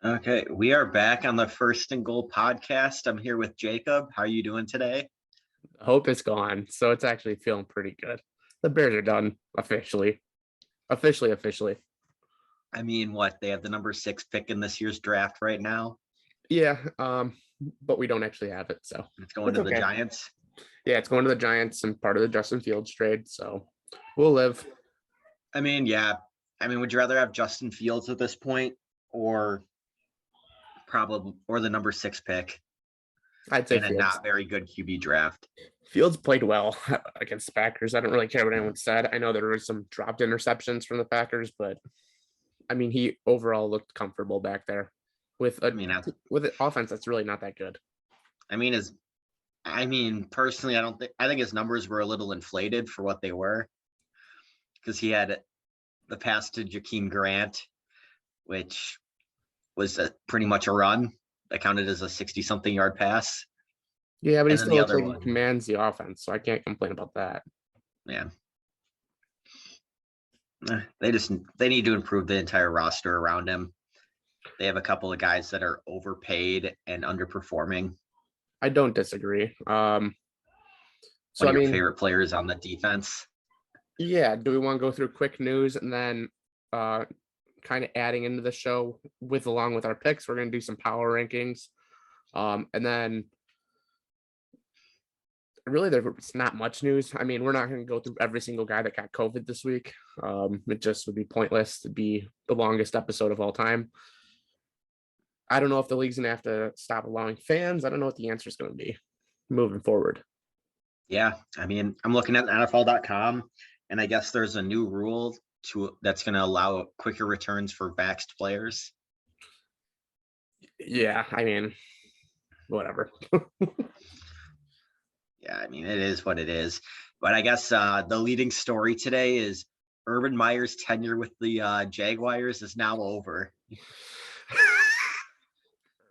Okay, we are back on the First and Goal podcast. I'm here with Jacob. How are you doing today? Hope is gone, so it's actually feeling pretty good. The Bears are done officially. Officially. I mean, what, they have the number 6 pick in this year's draft right now? Yeah, but we don't actually have it, so It's going to the okay. Giants. Yeah, it's going to the Giants and part of the Justin Fields trade, so we'll live. I mean, yeah. I mean, would you rather have Justin Fields at this point or the number 6 pick I'd say in a Fields. not very good QB draft? Fields played well against the Packers. I don't really care what anyone said. I know there were some dropped interceptions from the Packers, but I mean, he overall looked comfortable back there with with an offense that's really not that good. I mean, personally, I think his numbers were a little inflated for what they were, because he had the pass to Jakeem Grant, which was pretty much a run that counted as a 60-something yard pass. Yeah, but he still looks like he commands the offense, so I can't complain about that. Yeah. They need to improve the entire roster around him. They have a couple of guys that are overpaid and underperforming. I don't disagree. One of your favorite players on the defense. Yeah. Do we want to go through quick news and then kind of adding into the show along with our picks? We're going to do some power rankings. And then really there's not much news. I mean, we're not going to go through every single guy that got COVID this week. It just would be pointless. To be the longest episode of all time. I don't know if the league's going to have to stop allowing fans. I don't know what the answer is going to be moving forward. Yeah. I mean, I'm looking at NFL.com, and I guess there's a new rule that's going to allow quicker returns for vaxxed players. Yeah. I mean, whatever. Yeah. I mean, it is what it is. But I guess the leading story today is Urban Meyer's tenure with the Jaguars is now over.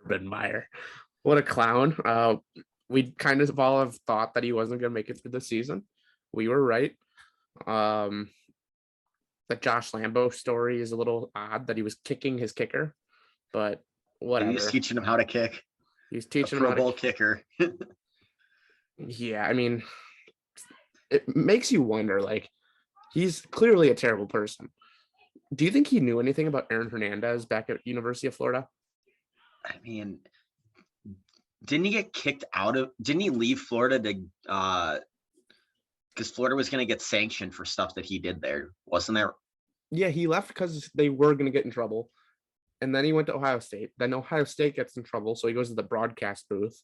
Urban Meyer, what a clown. We kind of all have thought that he wasn't going to make it through the season. We were right. The Josh Lambo story is a little odd that he was kicking his kicker, but whatever. He's teaching him how to kick. He's teaching him how to Pro Bowl kicker. Yeah, I mean, it makes you wonder, like, he's clearly a terrible person. Do you think he knew anything about Aaron Hernandez back at University of Florida? I mean, didn't he leave Florida to because Florida was going to get sanctioned for stuff that he did there, wasn't there? Yeah, he left because they were going to get in trouble. And then he went to Ohio State. Then Ohio State gets in trouble, so he goes to the broadcast booth.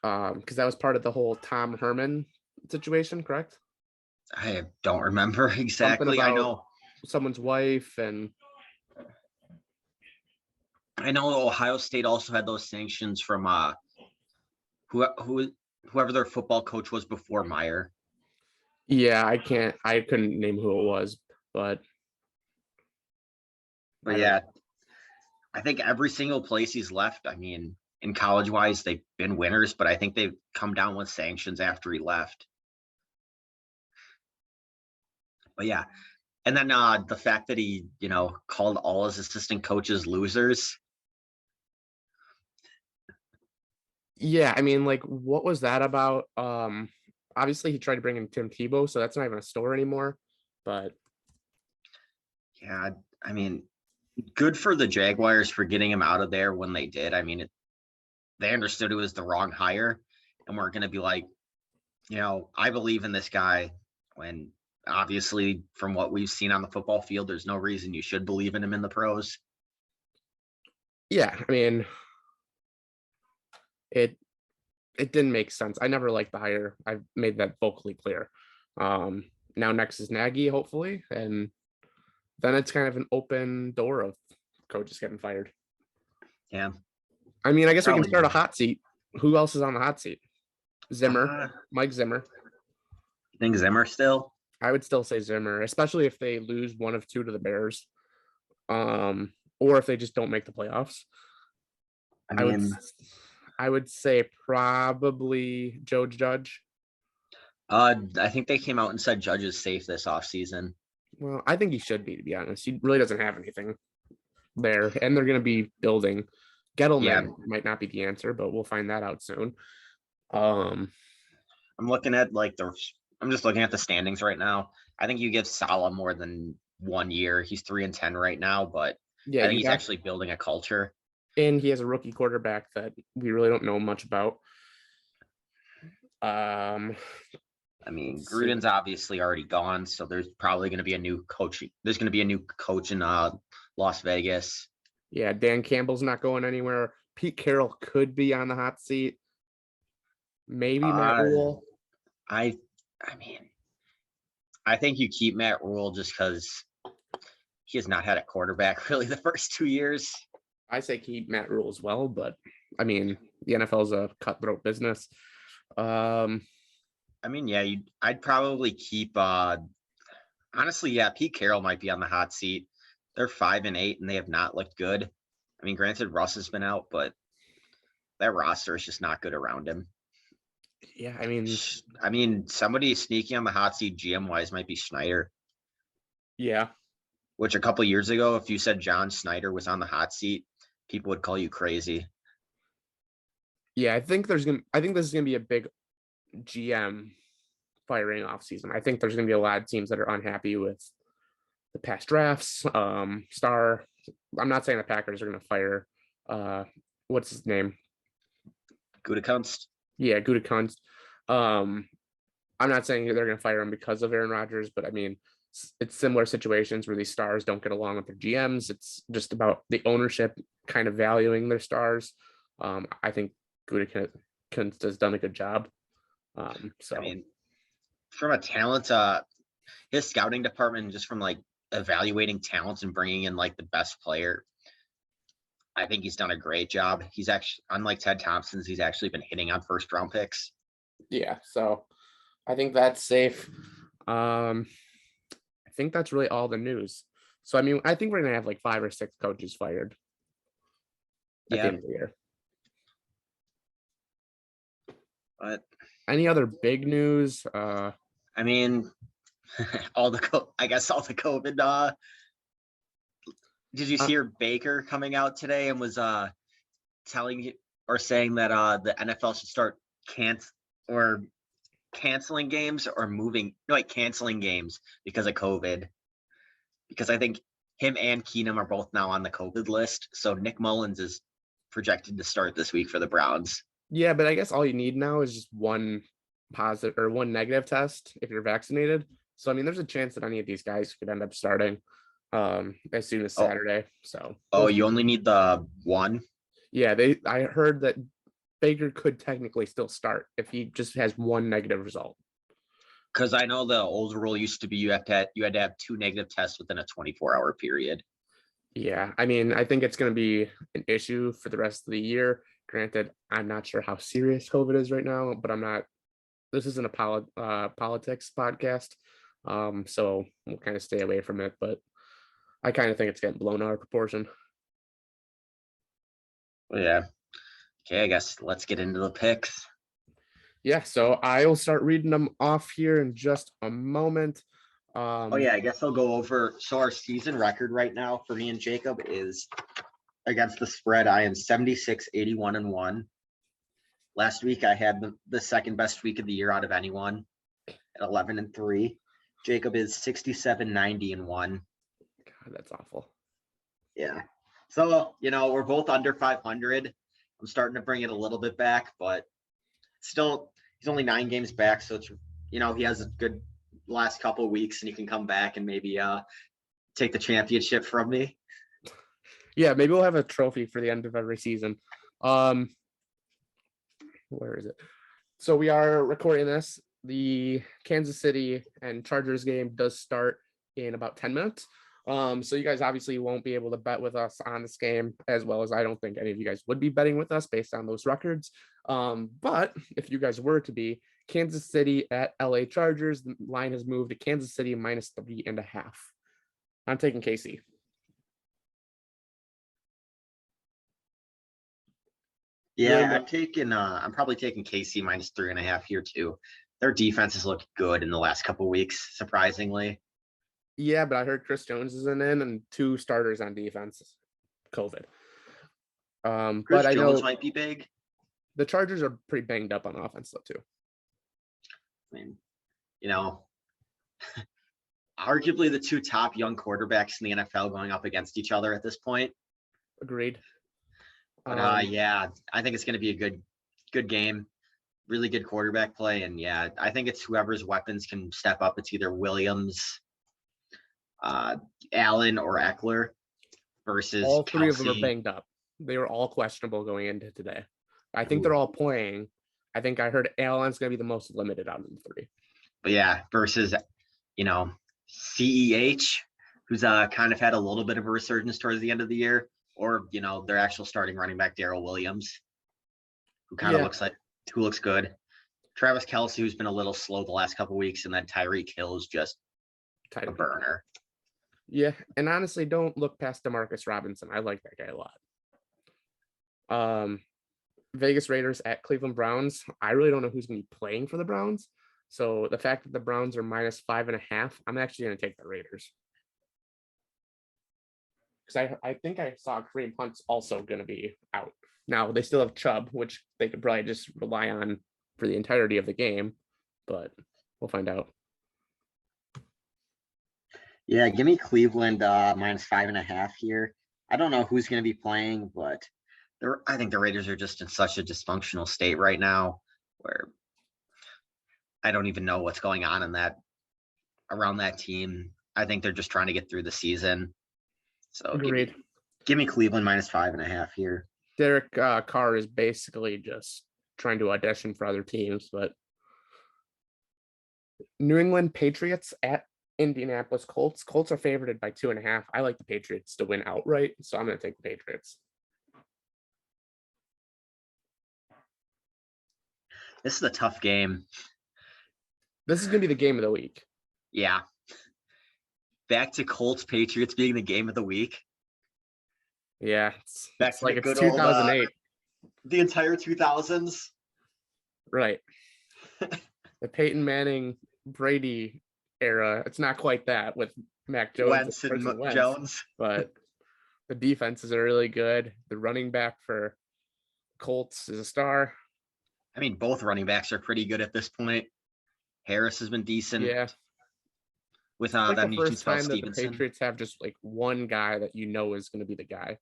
Because that was part of the whole Tom Herman situation, correct? I don't remember exactly. I know someone's wife, and I know Ohio State also had those sanctions from whoever their football coach was before Meyer. Yeah, I couldn't name who it was, but yeah, I think every single place he's left, I mean, in college-wise, they've been winners, but I think they've come down with sanctions after he left. But yeah, and then the fact that he, called all his assistant coaches losers. Yeah, I mean, like, what was that about? Obviously he tried to bring in Tim Tebow, so that's not even a story anymore. But yeah, I mean, good for the Jaguars for getting him out of there when they did. I mean, they understood it was the wrong hire, and we're going to be like, I believe in this guy, when obviously from what we've seen on the football field, there's no reason you should believe in him in the pros. Yeah, I mean, it didn't make sense. I never liked the hire. I've made that vocally clear. Now next is Nagy, hopefully, and then it's kind of an open door of coaches getting fired. Yeah. I mean, I guess we can start a hot seat. Who else is on the hot seat? Zimmer, Mike Zimmer. You think Zimmer still? I would still say Zimmer, especially if they lose one of two to the Bears, or if they just don't make the playoffs. I would say probably Joe Judge. I think they came out and said Judge is safe this offseason. Well, I think he should be, to be honest. He really doesn't have anything. there, and they're going to be building. Gettleman Yeah. might not be the answer, but we'll find that out soon. I'm looking at I'm just looking at the standings right now. I think you give Salah more than 1 year. He's 3-10 right now, but Yeah, I think he's actually building a culture. and he has a rookie quarterback that we really don't know much about. I mean, Gruden's obviously already gone, so there's probably going to be a new coach. There's going to be a new coach in Las Vegas. Yeah, Dan Campbell's not going anywhere. Pete Carroll could be on the hot seat. Maybe Matt Rule. I mean, I think you keep Matt Rule just because he has not had a quarterback really the first 2 years. I say keep Matt Rule as well, but I mean, the NFL is a cutthroat business. I mean, yeah, I'd probably keep. Honestly, yeah, Pete Carroll might be on the hot seat. They're 5-8, and they have not looked good. I mean, granted, Russ has been out, but that roster is just not good around him. Yeah, I mean, somebody sneaky on the hot seat GM wise might be Schneider. Yeah. Which a couple years ago, if you said John Schneider was on the hot seat, people would call you crazy. Yeah, I think this is gonna be a big GM firing off season. I think there's gonna be a lot of teams that are unhappy with the past drafts. I'm not saying the Packers are gonna fire what's his name? Gutekunst. Yeah, Gutekunst. I'm not saying they're gonna fire him because of Aaron Rodgers, but I mean it's similar situations where these stars don't get along with their GMs. It's just about the ownership kind of valuing their stars. I think Gutekunst has done a good job. So I mean, from a talent, his scouting department, just from like evaluating talents and bringing in like the best player, I think he's done a great job. He's actually, unlike Ted Thompson's, he's actually been hitting on first round picks. Yeah, so I think that's safe. I think that's really all the news. So I mean, I think we're gonna have like 5 or 6 coaches fired at the end of the year. But any other big news? I mean, all the COVID. Did you hear Baker coming out today and was telling or saying that the NFL should start canceling games or canceling games because of COVID? Because I think him and Keenum are both now on the COVID list. So Nick Mullins is projected to start this week for the Browns. Yeah, but I guess all you need now is just one positive or one negative test if you're vaccinated. So I mean, there's a chance that any of these guys could end up starting as soon as Saturday. So you only need the one? Yeah, I heard that Baker could technically still start if he just has one negative result. Because I know the old rule used to be you had to have 2 negative tests within a 24-hour period. Yeah, I mean, I think it's going to be an issue for the rest of the year. Granted, I'm not sure how serious COVID is right now, but this isn't a politics podcast. So we'll kind of stay away from it, but I kind of think it's getting blown out of proportion. Well, yeah. Okay, I guess let's get into the picks. Yeah, so I'll start reading them off here in just a moment. I guess I'll go over. So our season record right now for me and Jacob is against the spread. I am 76-81-1. Last week I had the second best week of the year out of anyone at 11-3. Jacob is 67-90-1. God, that's awful. Yeah. So, we're both under 500. I'm starting to bring it a little bit back, but still, he's only 9 games back. So it's, he has a good last couple of weeks and he can come back and maybe take the championship from me. Yeah, maybe we'll have a trophy for the end of every season. Where is it? So we are recording this. The Kansas City and Chargers game does start in about 10 minutes. So you guys obviously won't be able to bet with us on this game, as well as I don't think any of you guys would be betting with us based on those records. But if you guys were to be, Kansas City at LA Chargers, the line has moved to Kansas City -3.5. I'm taking KC. Yeah, I'm probably taking KC -3.5 here too. Their defense has looked good in the last couple of weeks, surprisingly. Yeah, but I heard Chris Jones isn't in and 2 starters on defense. COVID. Chris But I know Jones might be big. the Chargers are pretty banged up on offense though too. I mean, you know, arguably the two top young quarterbacks in the NFL going up against each other at this point. Agreed. But yeah, I think it's going to be a good game. Really good quarterback play, and yeah, I think it's whoever's weapons can step up. It's either Williams, Allen, or Eckler versus all three of them are Kelsey. banged up. They were all questionable going into today. I think Ooh. they're all playing. I think I heard Allen's going to be the most limited out of the three. But yeah, versus, you know, CEH, who's kind of had a little bit of a resurgence towards the end of the year, or, you know, their actual starting running back, Darrell Williams, who kind of looks good. Travis Kelce, who's been a little slow the last couple of weeks, and then Tyreek Hill is just a burner. Yeah, and honestly, don't look past Demarcus Robinson. I like that guy a lot. Vegas Raiders at Cleveland Browns. I really don't know who's going to be playing for the Browns. So the fact that the Browns are -5.5, I'm actually going to take the Raiders. Because I think I saw Kareem Hunt's also going to be out. Now, they still have Chubb, which they could probably just rely on for the entirety of the game, but we'll find out. Yeah, give me Cleveland -5.5 here. I don't know who's going to be playing, but I think the Raiders are just in such a dysfunctional state right now where I don't even know what's going on around that team. I think they're just trying to get through the season. So give me Cleveland -5.5 here. Derek Carr is basically just trying to audition for other teams, but New England Patriots at Indianapolis Colts. Colts are favored by 2.5. I like the Patriots to win outright, so I'm going to take the Patriots. This is a tough game. This is going to be the game of the week. Yeah. Back to Colts Patriots being the game of the week. Yeah, it's like it's 2008. The entire 2000s. Right. The Peyton Manning Brady era. It's not quite that with Mac Jones and Jones, but the defenses are really good. The running back for Colts is a star. I mean, both running backs are pretty good at this point. Harris has been decent. Yeah. With like that the first time that Stevenson. The Patriots have just like one guy that you know is going to be the guy.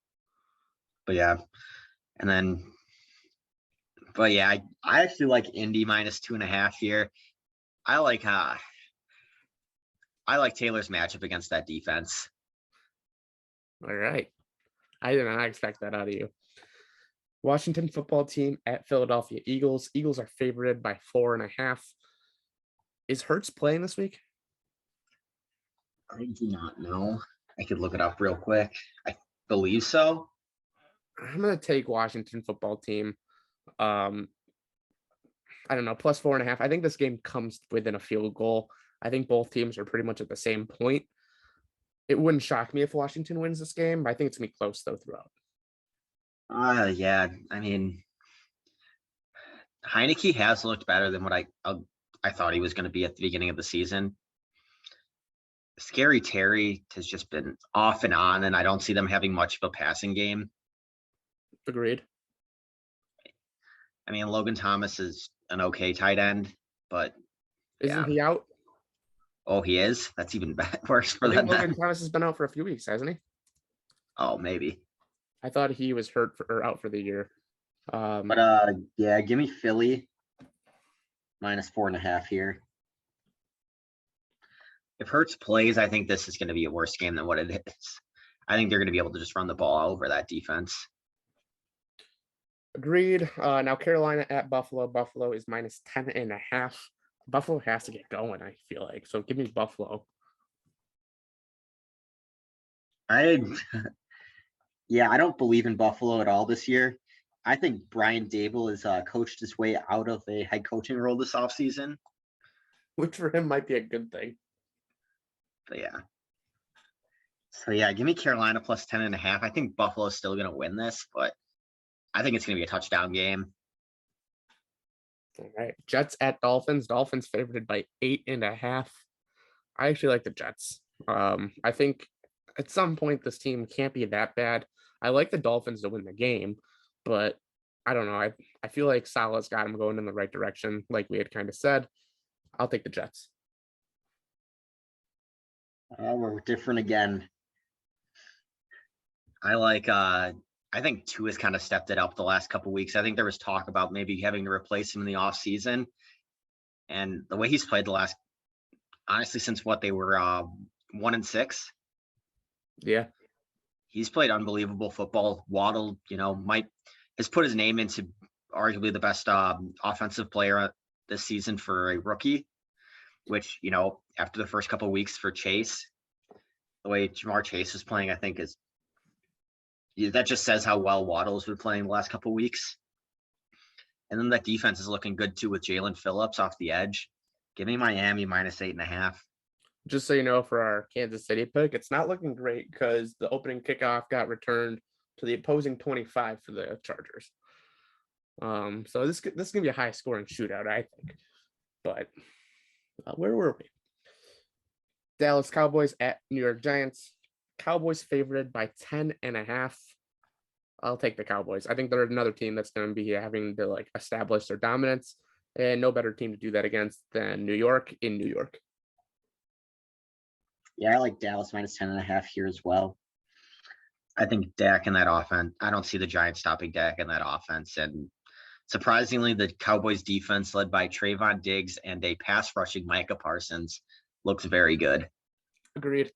But yeah, I actually like Indy -2.5 here. I like Taylor's matchup against that defense. All right. I did not expect that out of you. Washington football team at Philadelphia Eagles. Eagles are favored by 4.5. Is Hurts playing this week? I do not know. I could look it up real quick. I believe so. I'm going to take Washington football team. I don't know, +4.5. I think this game comes within a field goal. I think both teams are pretty much at the same point. It wouldn't shock me if Washington wins this game, but I think it's going to be close though throughout. Yeah. I mean, Heineke has looked better than what I thought he was going to be at the beginning of the season. Scary Terry has just been off and on, and I don't see them having much of a passing game. Agreed. I mean, Logan Thomas is an okay tight end, but isn't he out? Oh, he is? That's even worse for them. Logan Thomas has been out for a few weeks, hasn't he? Oh, maybe. I thought he was hurt or out for the year. Yeah, give me Philly -4.5 here. If Hurts plays, I think this is going to be a worse game than what it is. I think they're going to be able to just run the ball over that defense. Agreed. Now Carolina at Buffalo. Buffalo is -10.5. Buffalo has to get going, I feel like. So give me Buffalo. I don't believe in Buffalo at all this year. I think Brian Dable has coached his way out of a head coaching role this offseason. Which for him might be a good thing. But yeah. So yeah, give me Carolina +10.5. I think Buffalo is still going to win this, but I think it's going to be a touchdown game. All right. Jets at Dolphins. Dolphins favored by 8.5. I actually like the Jets. I think at some point this team can't be that bad. I like the Dolphins to win the game, but I don't know. I feel like Salah's got him going in the right direction, like we had kind of said. I'll take the Jets. We're different again. I think Tua has kind of stepped it up the last couple weeks. I think there was talk about maybe having to replace him in the offseason. And the way he's played the last, honestly, since what they were 1-6. Yeah. He's played unbelievable football. Waddle, has put his name into arguably the best offensive player this season for a rookie, which, after the first couple of weeks for Chase, the way Jamar Chase is playing, I think that just says how well Waddle's been playing the last couple of weeks. And then that defense is looking good too with Jalen Phillips off the edge. Give me Miami -8.5. Just so you know, for our Kansas City pick, it's not looking great because the opening kickoff got returned to the opposing 25 for the Chargers. So this is gonna be a high scoring shootout, I think. But where were we? Dallas Cowboys at New York Giants. Cowboys favored by 10.5. I'll take the Cowboys. I think they're another team that's going to be having to establish their dominance, and no better team to do that against than New York in New York. Yeah, I like Dallas -10.5 here as well. I think Dak in that offense. I don't see the Giants stopping Dak in that offense. And surprisingly, the Cowboys defense led by Trayvon Diggs and a pass rushing Micah Parsons looks very good. Agreed.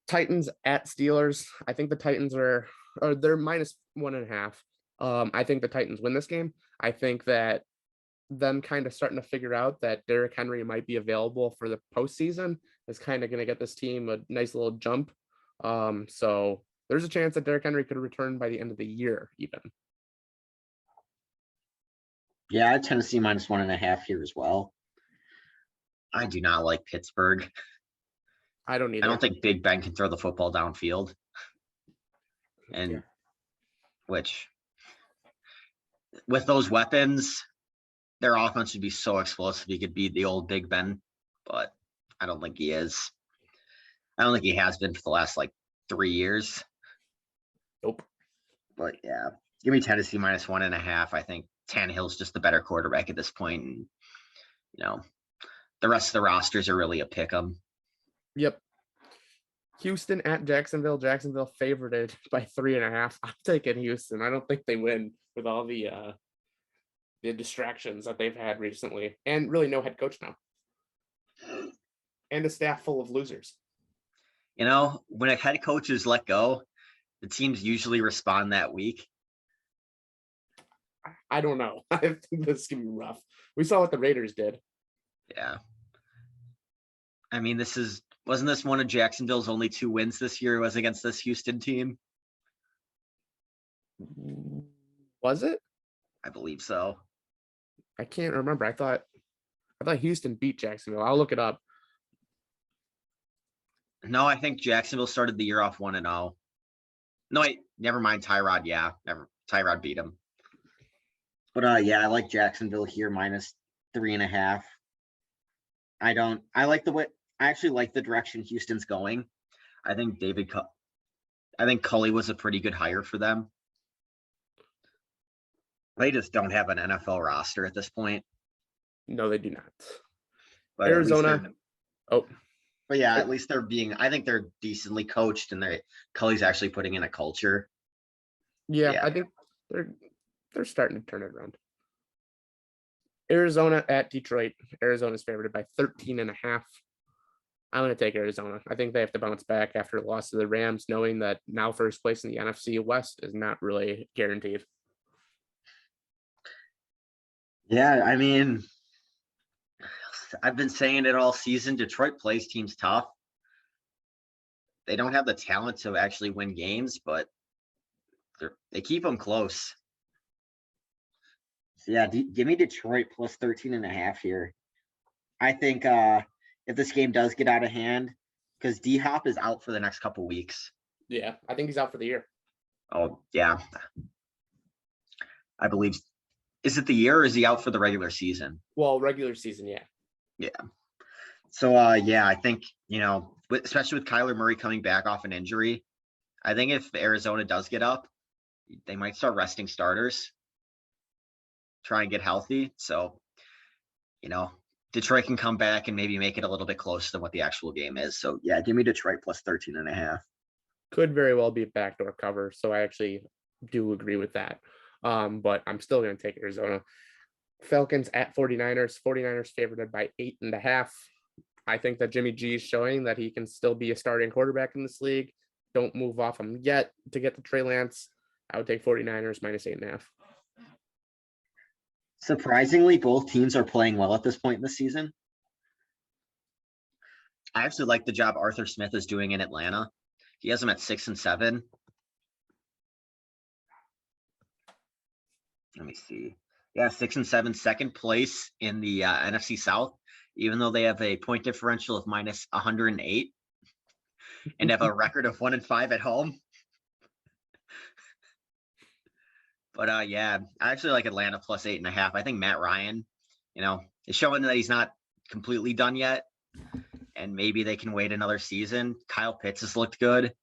Titans at Steelers. I think the Titans they're -1.5. I think the Titans win this game. I think that them kind of starting to figure out that Derrick Henry might be available for the postseason is kind of going to get this team a nice little jump. So there's a chance that Derrick Henry could return by the end of the year, even. Yeah, I tend to see -1.5 here as well. I do not like Pittsburgh. I don't either. I don't think Big Ben can throw the football downfield. And which, with those weapons, their offense would be so explosive. He could beat the old Big Ben, but I don't think he is. I don't think he has been for the last 3 years. Nope. But yeah, give me Tennessee -1.5. I think Tannehill's just the better quarterback at this point, and the rest of the rosters are really a pick 'em. Yep. Houston at Jacksonville. Jacksonville favored by 3.5. I'm taking Houston. I don't think they win with all the distractions that they've had recently, and really no head coach now, and a staff full of losers. When a head coach is let go, the teams usually respond that week. I don't know. I think this is gonna be rough. We saw what the Raiders did. Yeah. I mean, wasn't this one of Jacksonville's only 2 wins this year was against this Houston team? Was it? I believe so. I can't remember. I thought Houston beat Jacksonville. I'll look it up. No, I think Jacksonville started the year off 1-0. No, wait, never mind. Tyrod, yeah. Tyrod beat him. But yeah, I like Jacksonville here -3.5. I actually like the direction Houston's going. I think Culley was a pretty good hire for them. They just don't have an NFL roster at this point. No, they do not. But Arizona. But yeah, at least I think they're decently coached, and Culley's actually putting in a culture. Yeah, I think they're starting to turn it around. Arizona at Detroit. Arizona's favored by 13.5. I'm going to take Arizona. I think they have to bounce back after the loss to the Rams, knowing that now first place in the NFC West is not really guaranteed. Yeah, I mean, I've been saying it all season. Detroit plays teams tough. They don't have the talent to actually win games, but they keep them close. So yeah, give me Detroit +13.5 here. I think if this game does get out of hand, because D-Hop is out for the next couple weeks. Yeah, I think he's out for the year. Oh, yeah. I believe. Is it the year, or is he out for the regular season? Well, regular season, yeah. Yeah. So, yeah, I think, especially with Kyler Murray coming back off an injury, I think if Arizona does get up, they might start resting starters, try and get healthy. So, Detroit can come back and maybe make it a little bit closer than what the actual game is. So yeah, give me Detroit plus 13.5. Could very well be a backdoor cover. So I actually do agree with that. But I'm still going to take Arizona. Falcons at 49ers. 49ers favored by 8.5. I think that Jimmy G is showing that he can still be a starting quarterback in this league. Don't move off him yet to get to Trey Lance. I would take 49ers minus 8.5. Surprisingly, both teams are playing well at this point in the season. I actually like the job Arthur Smith is doing in Atlanta. He has them at 6-7. Let me see. Yeah, 6-7, second place in the NFC South, even though they have a point differential of minus 108 and have a record of 1-5 at home. But yeah, I actually like Atlanta plus 8.5. I think Matt Ryan, is showing that he's not completely done yet. And maybe they can wait another season. Kyle Pitts has looked good.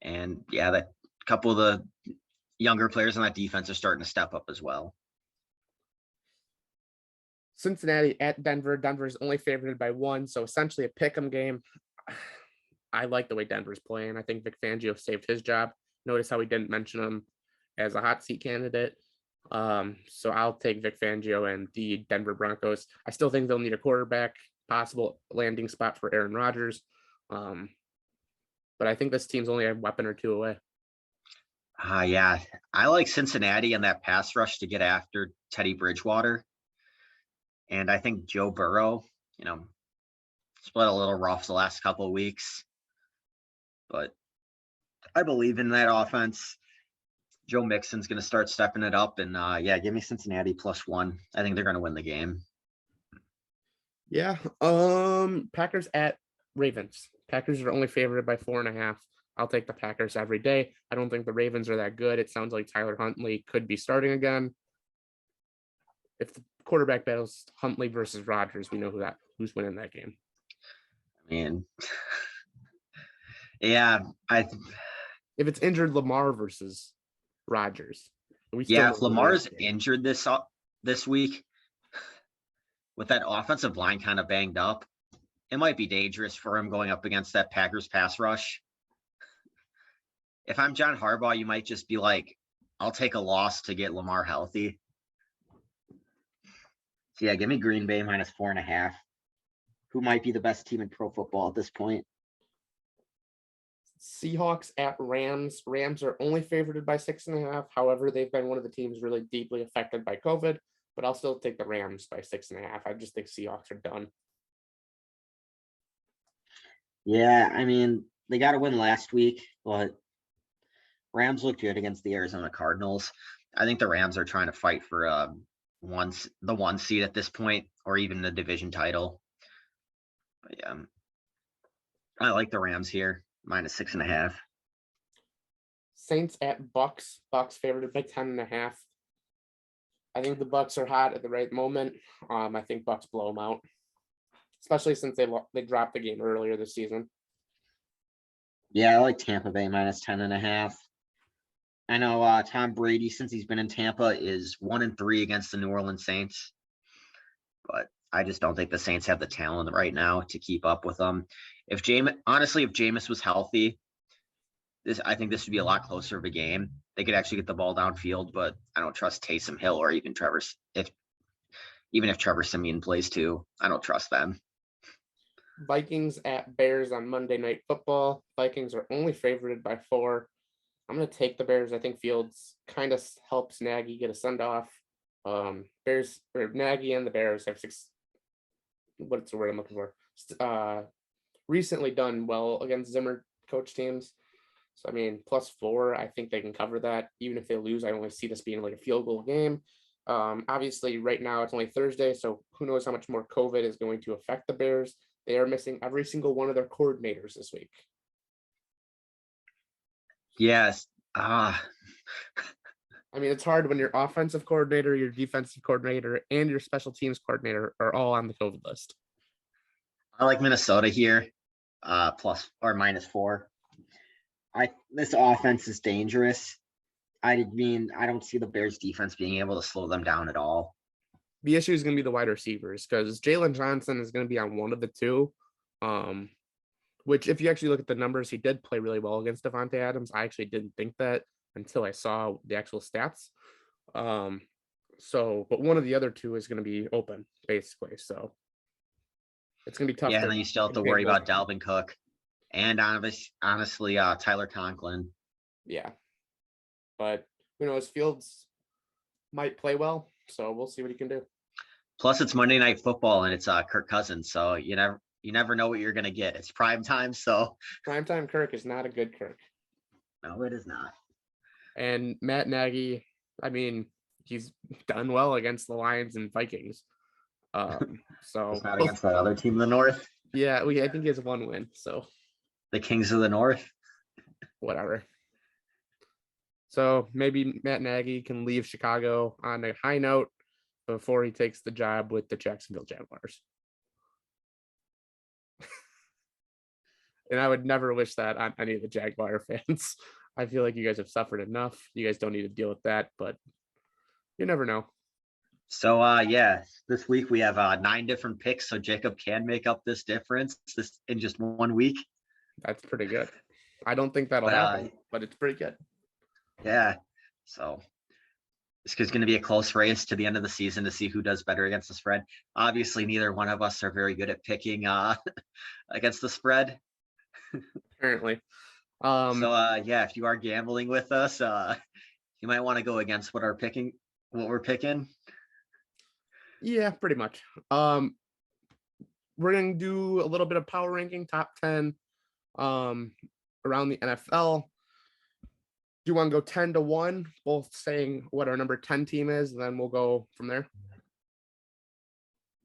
And yeah, that couple of the younger players on that defense are starting to step up as well. Cincinnati at Denver. Denver is only favored by 1, so essentially a pick'em game. I like the way Denver's playing. I think Vic Fangio saved his job. Notice how he didn't mention him as a hot seat candidate. So I'll take Vic Fangio and the Denver Broncos. I still think they'll need a quarterback, possible landing spot for Aaron Rodgers. But I think this team's only a weapon or two away. Yeah, I like Cincinnati and that pass rush to get after Teddy Bridgewater. And I think Joe Burrow, split a little rough the last couple of weeks. But I believe in that offense. Joe Mixon's going to start stepping it up. And yeah, give me Cincinnati plus 1. I think they're going to win the game. Yeah. Packers at Ravens. Packers are only favored by 4.5. I'll take the Packers every day. I don't think the Ravens are that good. It sounds like Tyler Huntley could be starting again. If the quarterback battles Huntley versus Rodgers, we know who's winning that game. I mean, yeah, if it's injured Lamar versus Rodgers, if Lamar's injured this week with that offensive line kind of banged up, it might be dangerous for him going up against that Packers pass rush. If I'm John Harbaugh, you might just be like, I'll take a loss to get Lamar healthy. So yeah, give me Green Bay minus 4.5. Who might be the best team in pro football at this point? Seahawks at Rams. Rams are only favored by 6.5. However, they've been one of the teams really deeply affected by COVID, but I'll still take the Rams by 6.5. I just think Seahawks are done. Yeah, I mean, they got to win last week, but Rams look good against the Arizona Cardinals. I think the Rams are trying to fight for the 1 seed at this point, or even the division title. But yeah, I like the Rams here, minus 6.5. Saints at Bucks. Bucks favored by 10.5. I think the Bucks are hot at the right moment. I think Bucks blow them out, especially since they dropped the game earlier this season. Yeah, I like Tampa Bay minus 10.5. I know Tom Brady, since he's been in Tampa, is 1-3 against the New Orleans Saints, but I just don't think the Saints have the talent right now to keep up with them. If Jameis was healthy, I think this would be a lot closer of a game. They could actually get the ball downfield, but I don't trust Taysom Hill or even if Trevor Siemian plays too. I don't trust them. Vikings at Bears on Monday Night Football. Vikings are only favored by 4. I'm going to take the Bears. I think Fields kind of helps Nagy get a send off. Nagy and the Bears have what's the word I'm looking for? Recently done well against Zimmer coach teams. So, I mean, +4, I think they can cover that. Even if they lose, I only see this being like a field goal game. Obviously, right now it's only Thursday, so who knows how much more COVID is going to affect the Bears. They are missing every single one of their coordinators this week. Yes. I mean, it's hard when your offensive coordinator, your defensive coordinator, and your special teams coordinator are all on the COVID list. I like Minnesota here, plus or minus 4. This offense is dangerous. I mean, I don't see the Bears defense being able to slow them down at all. The issue is going to be the wide receivers because Jalen Johnson is going to be on one of the two. Which, if you actually look at the numbers, he did play really well against Devontae Adams. I actually didn't think that until I saw the actual stats. But one of the other two is going to be open, basically. So it's going to be tough. Yeah, and then you still have to worry about Dalvin Cook and honestly, Tyler Conklin. Yeah. But who knows? Fields might play well, so we'll see what he can do. Plus, it's Monday Night Football, and it's Kirk Cousins, so you never know what you're gonna get. It's prime time, so primetime Kirk is not a good Kirk. No, it is not. And Matt Nagy, I mean, he's done well against the Lions and Vikings. So it's not against that other team in the North. Yeah, I think he has one win. So the Kings of the North. Whatever. So maybe Matt Nagy can leave Chicago on a high note before he takes the job with the Jacksonville Jaguars. And I would never wish that on any of the Jaguar fans. I feel like you guys have suffered enough. You guys don't need to deal with that, but you never know. So, this week we have 9 different picks, so Jacob can make up this difference in just 1 week. That's pretty good. I don't think that'll happen, but it's pretty good. Yeah, so this is going to be a close race to the end of the season to see who does better against the spread. Obviously, neither one of us are very good at picking against the spread. Apparently. If you are gambling with us, you might want to go against what we're picking. Yeah, pretty much. We're going to do a little bit of power ranking, top 10 around the NFL. Do you want to go 10-1, both saying what our number 10 team is, and then we'll go from there?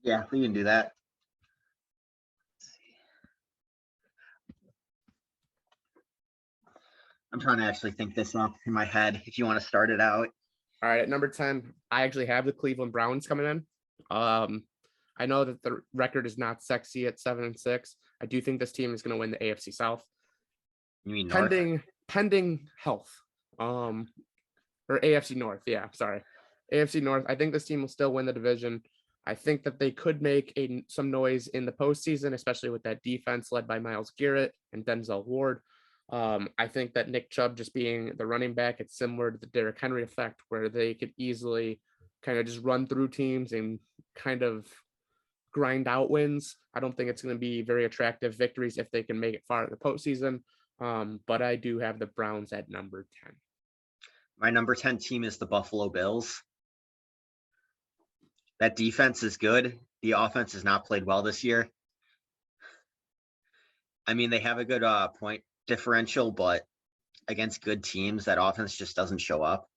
Yeah, we can do that. I'm trying to actually think this up in my head if you want to start it out. All right, at number 10, I actually have the Cleveland Browns coming in. I know that the record is not sexy at 7-6. I do think this team is going to win the AFC South. You mean pending health. Or AFC North. Yeah, sorry. AFC North. I think this team will still win the division. I think that they could make some noise in the postseason, especially with that defense led by Myles Garrett and Denzel Ward. I think that Nick Chubb just being the running back, it's similar to the Derrick Henry effect, where they could easily kind of just run through teams and kind of grind out wins. I don't think it's going to be very attractive victories if they can make it far in the postseason. But I do have the Browns at number 10. My number 10 team is the Buffalo Bills. That defense is good. The offense has not played well this year. I mean, they have a good point differential, but against good teams, that offense just doesn't show up.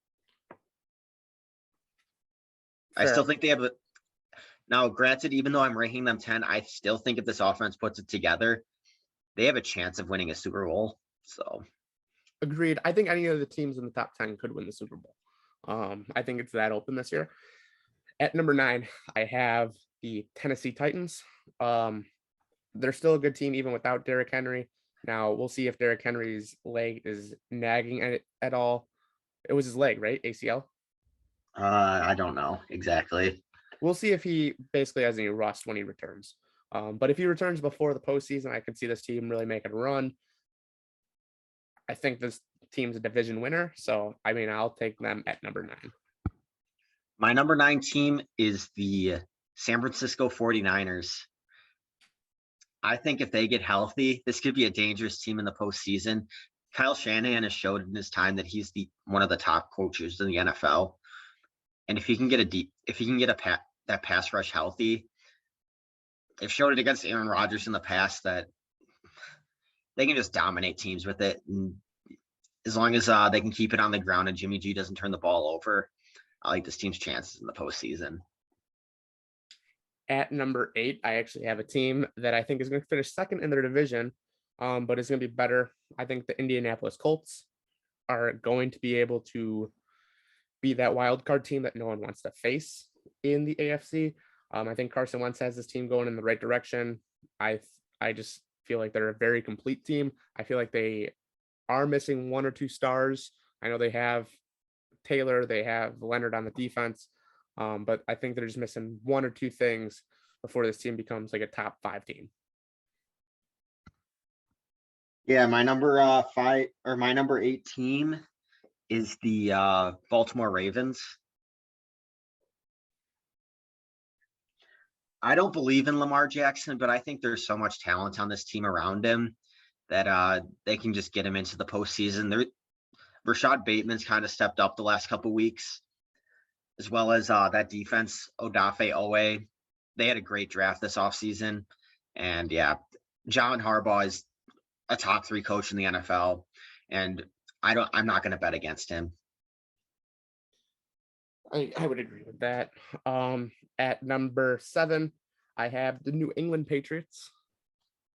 Fair. I still think they have now, granted, even though I'm ranking them 10, I still think if this offense puts it together, they have a chance of winning a Super Bowl. So agreed. I think any of the teams in the top 10 could win the Super Bowl. I think it's that open this year. At number 9, I have the Tennessee Titans. They're still a good team even without Derrick Henry. Now we'll see if Derrick Henry's leg is nagging at all. It was his leg, right? ACL? I don't know exactly. We'll see if he basically has any rust when he returns. But if he returns before the postseason, I can see this team really making a run. I think this team's a division winner. So, I mean, I'll take them at number 9. My number 9 team is the San Francisco 49ers. I think if they get healthy, this could be a dangerous team in the postseason. Kyle Shanahan has showed in his time that he's one of the top coaches in the NFL. And if he can get that pass rush healthy, they've showed it against Aaron Rodgers in the past that they can just dominate teams with it. And as long as they can keep it on the ground and Jimmy G doesn't turn the ball over, I like this team's chances in the postseason. At number 8, I actually have a team that I think is going to finish second in their division, but it's going to be better. I think the Indianapolis Colts are going to be able to be that wild card team that no one wants to face in the AFC. I think Carson Wentz has this team going in the right direction. I just feel like they're a very complete team. I feel like they are missing one or two stars. I know they have Taylor, they have Leonard on the defense, but I think they're just missing one or two things before this team becomes like a top 5 team. Yeah, my number 8 team is the Baltimore Ravens. I don't believe in Lamar Jackson, but I think there's so much talent on this team around him that they can just get him into the postseason. Rashad Bateman's kind of stepped up the last couple weeks, as well as that defense, Odafe Owe. They had a great draft this offseason. And yeah, John Harbaugh is a top 3 coach in the NFL. And I'm not going to bet against him. I would agree with that. At number 7, I have the New England Patriots.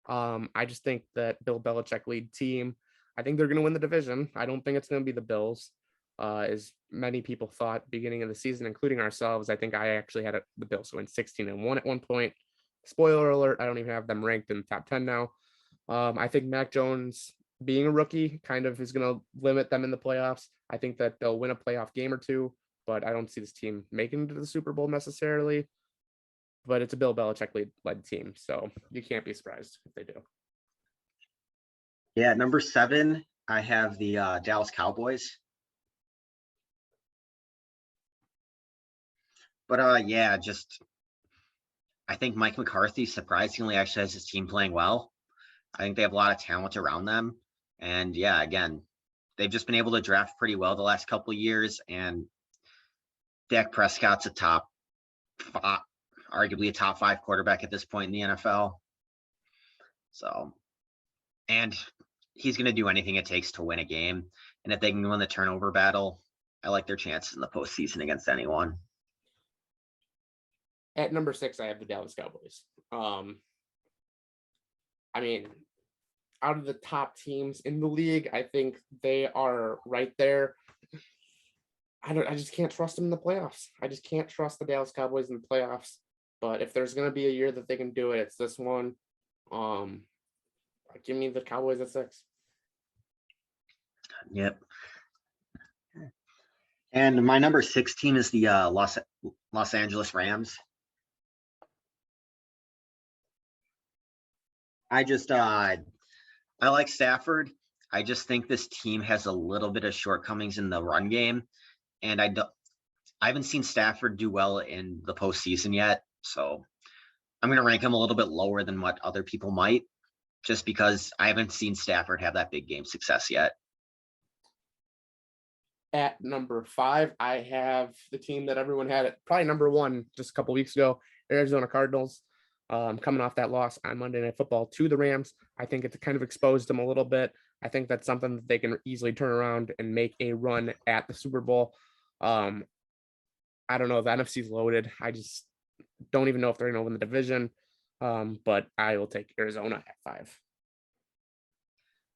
I just think that Bill Belichick lead team. I think they're going to win the division. I don't think it's going to be the Bills, as many people thought beginning of the season, including ourselves. I think I actually had the Bills win 16-1 at one point. Spoiler alert, I don't even have them ranked in the top 10 now. I think Mac Jones, being a rookie, kind of is going to limit them in the playoffs. I think that they'll win a playoff game or two, but I don't see this team making it to the Super Bowl necessarily. But it's a Bill Belichick led team, so you can't be surprised if they do. Yeah, number 7, I have the Dallas Cowboys. But yeah, I think Mike McCarthy surprisingly actually has his team playing well. I think they have a lot of talent around them. And yeah, again, they've just been able to draft pretty well the last couple of years. And Dak Prescott's arguably a top 5 quarterback at this point in the NFL. So, and he's going to do anything it takes to win a game. And if they can win the turnover battle, I like their chances in the postseason against anyone. At number 6, I have the Dallas Cowboys. I mean, out of the top teams in the league, I think they are right there. I just can't trust them in the playoffs. I just can't trust the Dallas Cowboys in the playoffs. But if there's going to be a year that they can do it, it's this one. Give me the Cowboys at 6. Yep. And my number 6 team is the Los Angeles Rams. I like Stafford. I just think this team has a little bit of shortcomings in the run game, and I haven't seen Stafford do well in the postseason yet. So I'm going to rank him a little bit lower than what other people might, just because I haven't seen Stafford have that big game success yet. At number 5, I have the team that everyone had at probably number 1 just a couple weeks ago, Arizona Cardinals. Coming off that loss on Monday Night Football to the Rams, I think it's kind of exposed them a little bit. I think that's something that they can easily turn around and make a run at the Super Bowl. I don't know. The NFC's loaded. I just don't even know if they're going to win the division. But I will take Arizona at 5.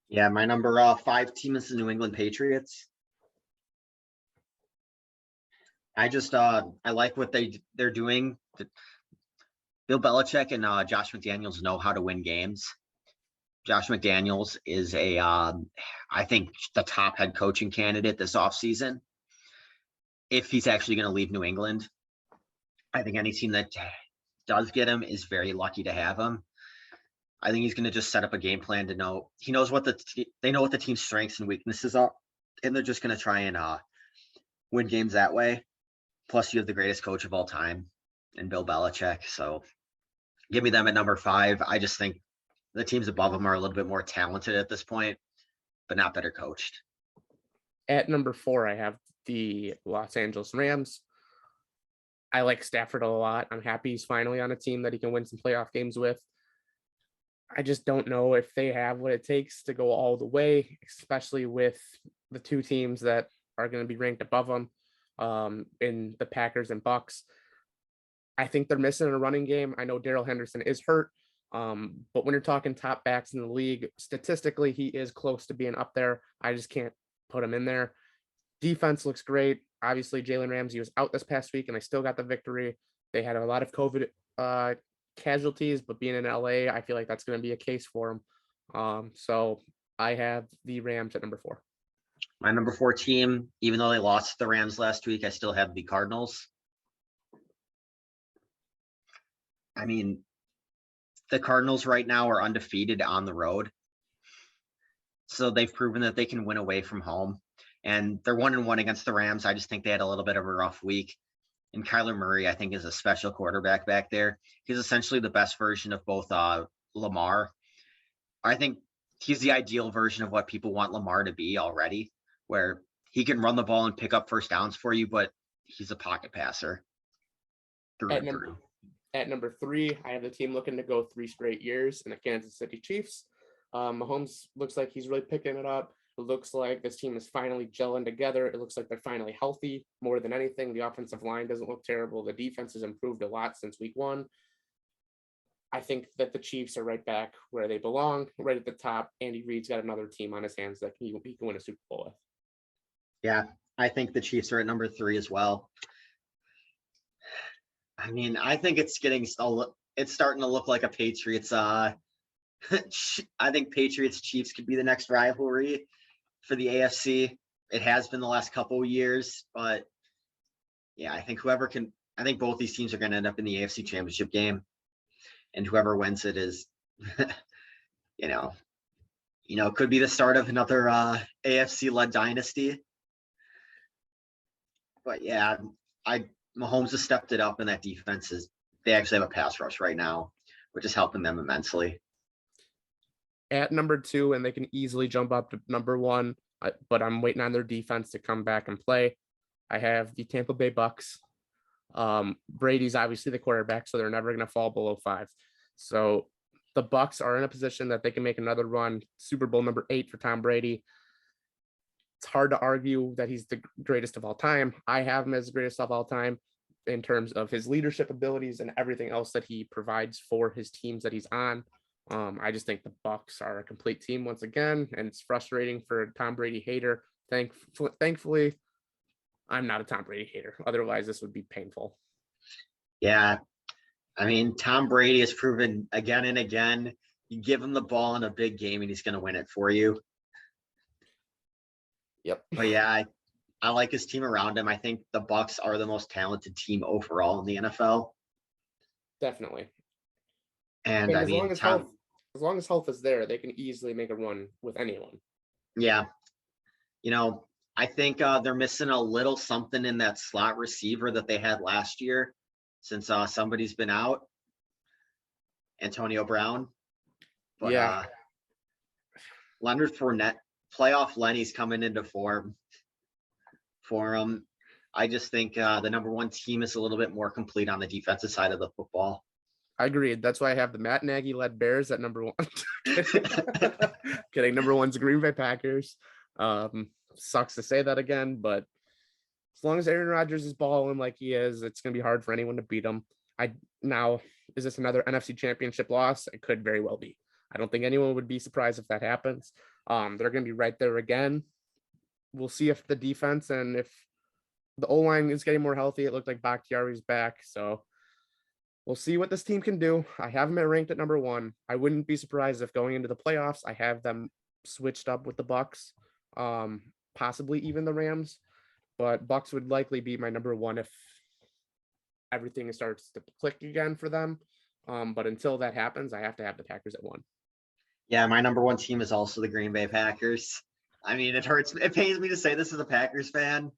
Yeah, my number 5 team is the New England Patriots. I like what they're doing. Bill Belichick and Josh McDaniels know how to win games. Josh McDaniels is I think, the top head coaching candidate this offseason. If he's actually going to leave New England, I think any team that does get him is very lucky to have him. I think he's going to just set up a game plan he knows what they know what the team's strengths and weaknesses are, and they're just going to try and win games that way. Plus, you have the greatest coach of all time in Bill Belichick. So give me them at number 5. I just think the teams above them are a little bit more talented at this point, but not better coached. At number 4, I have the Los Angeles Rams. I like Stafford a lot. I'm happy he's finally on a team that he can win some playoff games with. I just don't know if they have what it takes to go all the way, especially with the 2 teams that are going to be ranked above them in the Packers and Bucks. I think they're missing a running game. I know Darrell Henderson is hurt, but when you're talking top backs in the league, statistically, he is close to being up there. I just can't put him in there. Defense looks great. Obviously, Jalen Ramsey was out this past week, and they still got the victory. They had a lot of COVID casualties, but being in LA, I feel like that's going to be a case for them. So I have the Rams at number 4. My number 4 team, even though they lost to the Rams last week, I still have the Cardinals. I mean, the Cardinals right now are undefeated on the road. So they've proven that they can win away from home. And they're 1-1 against the Rams. I just think they had a little bit of a rough week. And Kyler Murray, I think, is a special quarterback back there. He's essentially the best version of both Lamar. I think he's the ideal version of what people want Lamar to be already, where he can run the ball and pick up first downs for you, but he's a pocket passer. At number 3, I have the team looking to go 3 straight years in the Kansas City Chiefs. Mahomes looks like he's really picking it up. It looks like this team is finally gelling together. It looks like they're finally healthy more than anything. The offensive line doesn't look terrible. The defense has improved a lot since week 1. I think that the Chiefs are right back where they belong, right at the top. Andy Reid's got another team on his hands that he can win a Super Bowl with. Yeah, I think the Chiefs are at number 3 as well. I mean, I think it's starting to look like a Patriots. I think Patriots Chiefs could be the next rivalry for the AFC. It has been the last couple of years, but yeah, I think both these teams are going to end up in the AFC Championship game, and whoever wins it is, could be the start of another AFC-led dynasty. But yeah, Mahomes has stepped it up, and that defense they actually have a pass rush right now, which is helping them immensely. At number 2, and they can easily jump up to number 1, but I'm waiting on their defense to come back and play. I have the Tampa Bay Bucks. Brady's obviously the quarterback, so they're never going to fall below 5. So the Bucks are in a position that they can make another run. Super Bowl number 8 for Tom Brady. It's hard to argue that he's the greatest of all time. I have him as the greatest of all time in terms of his leadership abilities and everything else that he provides for his teams that he's on. I just think the Bucks are a complete team once again, and it's frustrating for a Tom Brady hater. Thankfully, I'm not a Tom Brady hater. Otherwise, this would be painful. Yeah, I mean, Tom Brady has proven again and again, you give him the ball in a big game and he's going to win it for you. Yep. But yeah, I like his team around him. I think the Bucks are the most talented team overall in the NFL. Definitely. And I mean, as long as health is there, they can easily make a run with anyone. Yeah. I think they're missing a little something in that slot receiver that they had last year since somebody's been out, Antonio Brown. But yeah. Leonard Fournette, playoff Lenny's coming into form for him. I just think the number 1 team is a little bit more complete on the defensive side of the football. I agreed. That's why I have the Matt Nagy-led Bears at number 1. Kidding. Number 1's the Green Bay Packers. Sucks to say that again, but as long as Aaron Rodgers is balling like he is, it's going to be hard for anyone to beat him. Now, is this another NFC Championship loss? It could very well be. I don't think anyone would be surprised if that happens. They're going to be right there again. We'll see if the defense and if the O-line is getting more healthy. It looked like Bakhtiari's back, so we'll see what this team can do. I have them ranked at number 1. I wouldn't be surprised if going into the playoffs, I have them switched up with the Bucks, possibly even the Rams, but Bucks would likely be my number 1 if everything starts to click again for them. But until that happens, I have to have the Packers at 1. Yeah, my number 1 team is also the Green Bay Packers. I mean, it pains me to say this as a Packers fan,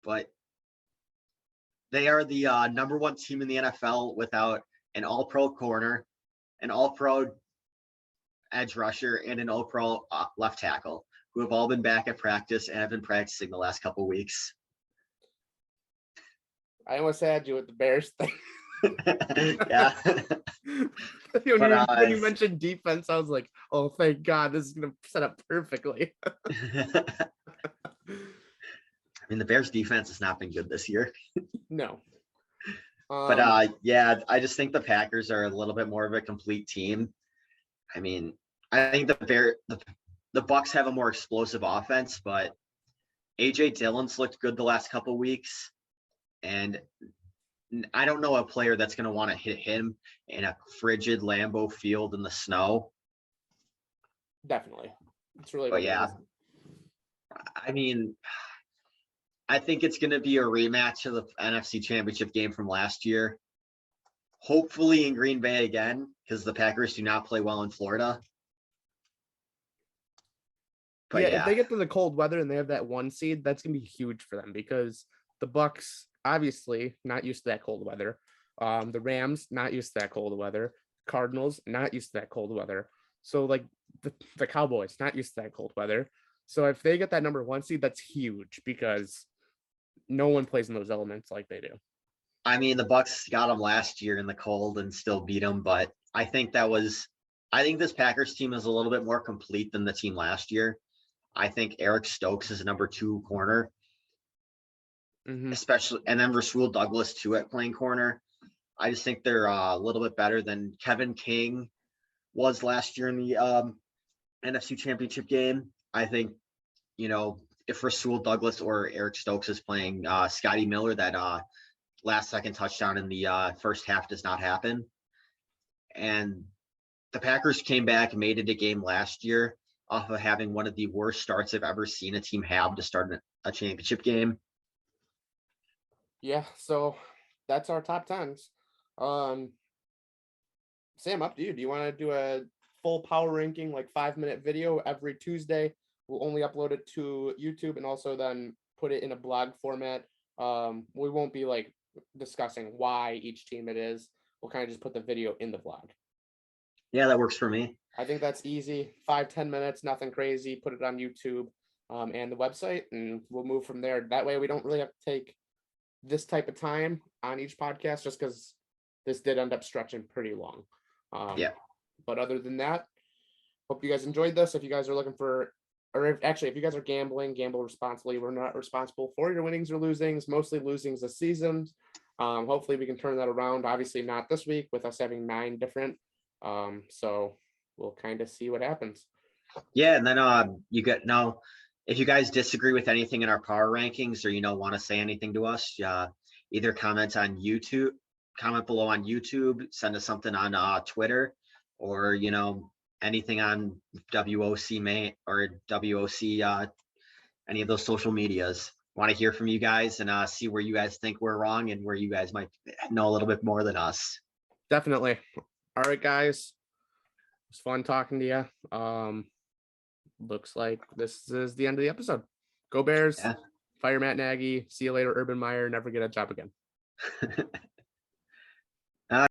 but they are the number 1 team in the NFL without an all-pro corner, an all-pro edge rusher, and an all-pro left tackle, who have all been back at practice and have been practicing the last couple of weeks. I almost had you with the Bears thing. Yeah. When you mentioned defense, I was like, oh, thank God, this is going to set up perfectly. I mean, the Bears defense has not been good this year. No. But yeah, I just think the Packers are a little bit more of a complete team. I mean, I think the Bucks have a more explosive offense, but AJ Dillon's looked good the last couple of weeks, and I don't know a player that's going to want to hit him in a frigid Lambeau Field in the snow. Definitely. It's really But what it yeah, is. I mean, I think it's going to be a rematch of the NFC Championship game from last year. Hopefully in Green Bay again, because the Packers do not play well in Florida. But Yeah, if yeah, they get to the cold weather and they have that 1 seed, that's gonna be huge for them because the Bucks obviously not used to that cold weather. The Rams not used to that cold weather. Cardinals not used to that cold weather. So like the Cowboys not used to that cold weather. So if they get that number 1 seed, that's huge because no one plays in those elements like they do. I mean, the Bucks got them last year in the cold and still beat them, but I think this Packers team is a little bit more complete than the team last year. I think Eric Stokes is number 2 corner, especially, and then Rasul Douglas too at playing corner. I just think they're a little bit better than Kevin King was last year in the NFC Championship game. I think, if Rasul Douglas or Eric Stokes is playing, Scotty Miller, that last second touchdown in the first half does not happen. And the Packers came back and made it a game last year off of having one of the worst starts I've ever seen a team have to start a championship game. Yeah, so that's our top 10s. Sam, up to you. Do you want to do a full power ranking, like 5-minute video every Tuesday? We'll only upload it to YouTube and also then put it in a blog format. We won't be like discussing why each team it is. We'll kind of just put the video in the blog. Yeah, that works for me. I think that's easy. 5-10 minutes, nothing crazy. Put it on YouTube and the website, and we'll move from there. That way we don't really have to take this type of time on each podcast just because this did end up stretching pretty long. Yeah. But other than that, hope you guys enjoyed this. If you guys are looking for, if you guys are gambling, gamble responsibly. We're not responsible for your winnings or losings, mostly losings this season. Hopefully we can turn that around. Obviously not this week with us having 9 different. So we'll kind of see what happens. Yeah, and then if you guys disagree with anything in our power rankings or want to say anything to us, either comment below on YouTube, send us something on Twitter, or anything on WOC Main or WOC any of those social medias. Want to hear from you guys and see where you guys think we're wrong and where you guys might know a little bit more than us. Definitely. All right, guys. It was fun talking to you. Looks like this is the end of the episode. Go Bears. Yeah. Fire Matt Nagy. See you later, Urban Meyer. Never get a job again.